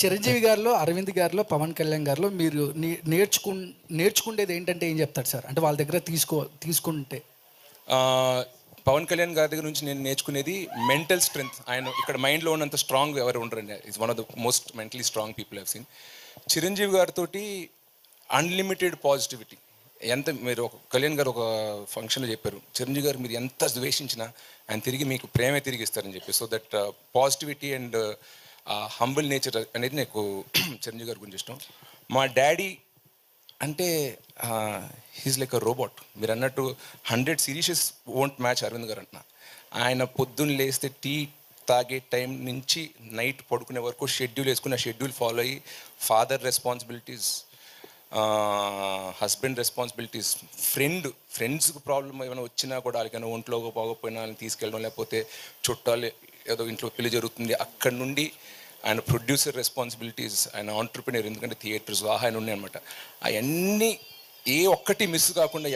చిరంజీవి గారిలో, అరవింద్ గారిలో, పవన్ కళ్యాణ్ గారిలో మీరు నేర్చుకునేది ఏంటంటే ఏం చెప్తారు సార్? అంటే వాళ్ళ దగ్గర తీసుకుంటే. పవన్ కళ్యాణ్ గారి దగ్గర నుంచి నేను నేర్చుకునేది మెంటల్ స్ట్రెంగ్త్. ఆయన ఇక్కడ మైండ్లో ఉన్నంత స్ట్రాంగ్ ఎవరు ఉండరండి. It's one of the most mentally strong people have seen. Chiranjeevi గారితో అన్లిమిటెడ్ పాజిటివిటీ. ఎంత మీరు ఒక కళ్యాణ్ గారు ఒక ఫంక్షన్లో చెప్పారు, చిరంజీవి గారు మీరు ఎంత ద్వేషించినా ఆయన తిరిగి మీకు ప్రేమే తిరిగి ఇస్తారని చెప్పి. So that positivity and humble nature అనేది నాకు చిరంజీవి గారి గురించి ఇష్టం. మా డాడీ అంటే హీస్ లైక్ అ రోబోట్. మీరు అన్నట్టు 100 సిరీసెస్ వోంట్ మ్యాచ్ అరవింద్ గారు అంటున్నా. ఆయన పొద్దున్న లేస్తే టీ తాగే టైం నుంచి నైట్ పడుకునే వరకు షెడ్యూల్ వేసుకుని ఆ షెడ్యూల్ ఫాలో అయ్యి ఫాదర్ రెస్పాన్సిబిలిటీస్, హస్బెండ్ రెస్పాన్సిబిలిటీస్, ఫ్రెండ్స్కి ప్రాబ్లం ఏమైనా వచ్చినా కూడా వాళ్ళకైనా ఒంట్లో పోకపోయినా వాళ్ళని తీసుకెళ్ళడం, లేకపోతే చుట్టాలు ఏదో ఇంట్లో పెళ్లి జరుగుతుంది అక్కడి నుండి ఆయన ప్రొడ్యూసర్ రెస్పాన్సిబిలిటీస్, ఆయన ఆంటర్ప్రినర్, ఎందుకంటే థియేటర్స్ ఆయన ఉన్నాయి అనమాట. అవన్నీ ఏ ఒక్కటి మిస్ కాకుండా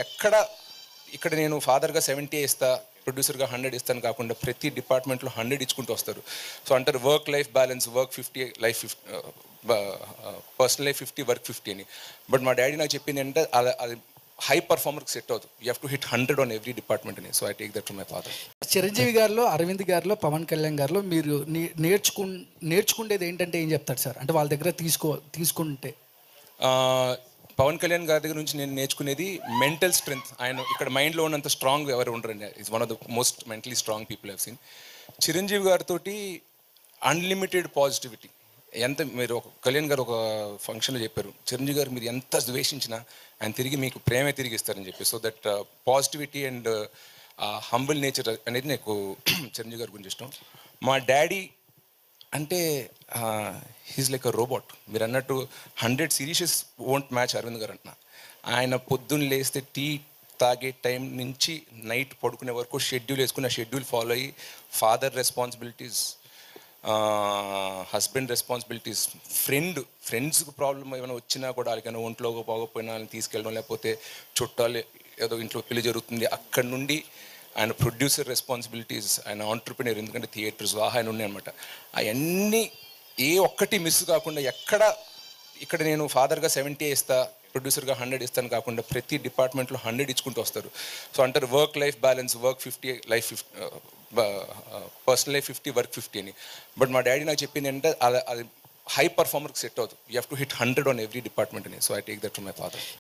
ఇక్కడ నేను ఫాదర్గా 70 ఇస్తా, ప్రొడ్యూసర్గా 100 ఇస్తాను కాకుండా ప్రతి డిపార్ట్మెంట్లో 100 ఇచ్చుకుంటూ వస్తారు. సో అంటారు work life balance, work 50, life 50, personal life 50, work 50 అని. బట్ మా డాడీ నాకు చెప్పింది అంటే అది హై పర్ఫార్మర్కి సెట్ అవుతుంది. You have to hit 100 on every department అని. So I take that from my father. Chiranjeevi గారిలో, అరవింద్ గారిలో, పవన్ కళ్యాణ్ గారిలో మీరు నేర్చుకునేది ఏంటంటే ఏం చెప్తారు సార్? అంటే వాళ్ళ దగ్గర తీసుకుంటే. పవన్ కళ్యాణ్ గారి దగ్గర నుంచి నేను నేర్చుకునేది మెంటల్ స్ట్రెంగ్త్. ఆయన ఇక్కడ మైండ్లో ఉన్నంత స్ట్రాంగ్ ఎవరు ఉండరండి. It's one of the most mentally strong people have seen. Chiranjeevi గారితో అన్లిమిటెడ్ పాజిటివిటీ. ఎంత మీరు ఒక కళ్యాణ్ గారు ఒక ఫంక్షన్లో చెప్పారు, చిరంజీవి గారు మీరు ఎంత ద్వేషించినా ఆయన తిరిగి మీకు ప్రేమే తిరిగి ఇస్తారని చెప్పి. So that positivity and humble nature అనేది నాకు చిరంజీవి గారి గురించి ఇష్టం. మా డాడీ అంటే హీస్ లైక్ అ రోబోట్. మీరు అన్నట్టు 100 సిరీసెస్ వోంట్ మ్యాచ్ అరవింద్ గారు అంటున్నా. ఆయన పొద్దున్న లేస్తే టీ తాగే టైం నుంచి నైట్ పడుకునే వరకు షెడ్యూల్ వేసుకుని ఆ షెడ్యూల్ ఫాలో అయ్యి ఫాదర్ రెస్పాన్సిబిలిటీస్, హస్బెండ్ రెస్పాన్సిబిలిటీస్, ఫ్రెండ్స్కి ప్రాబ్లం ఏమైనా వచ్చినా కూడా వాళ్ళకైనా ఒంట్లో పోకపోయినా వాళ్ళని తీసుకెళ్ళడం, లేకపోతే చుట్టాలు ఏదో ఇంట్లో పెళ్లి జరుగుతుంది అక్కడి నుండి ఆయన ప్రొడ్యూసర్ రెస్పాన్సిబిలిటీస్, ఆయన ఆంటర్ప్రినర్, ఎందుకంటే థియేటర్స్ ఆయన ఉన్నాయి అనమాట. అవన్నీ ఏ ఒక్కటి మిస్ కాకుండా ఇక్కడ నేను ఫాదర్గా 70 ఇస్తా, ప్రొడ్యూసర్గా 100 ఇస్తాను కాకుండా ప్రతి డిపార్ట్మెంట్లో 100 ఇచ్చుకుంటూ వస్తారు. సో అంటారు work life balance, work 50, life 50, personal life 50, work 50 అని. బట్ మా డాడీ నాకు చెప్పింది అంటే అది హై పర్ఫార్మర్కి సెట్ అవుతుంది. You have to hit 100 on every department అని. So I take that from my father.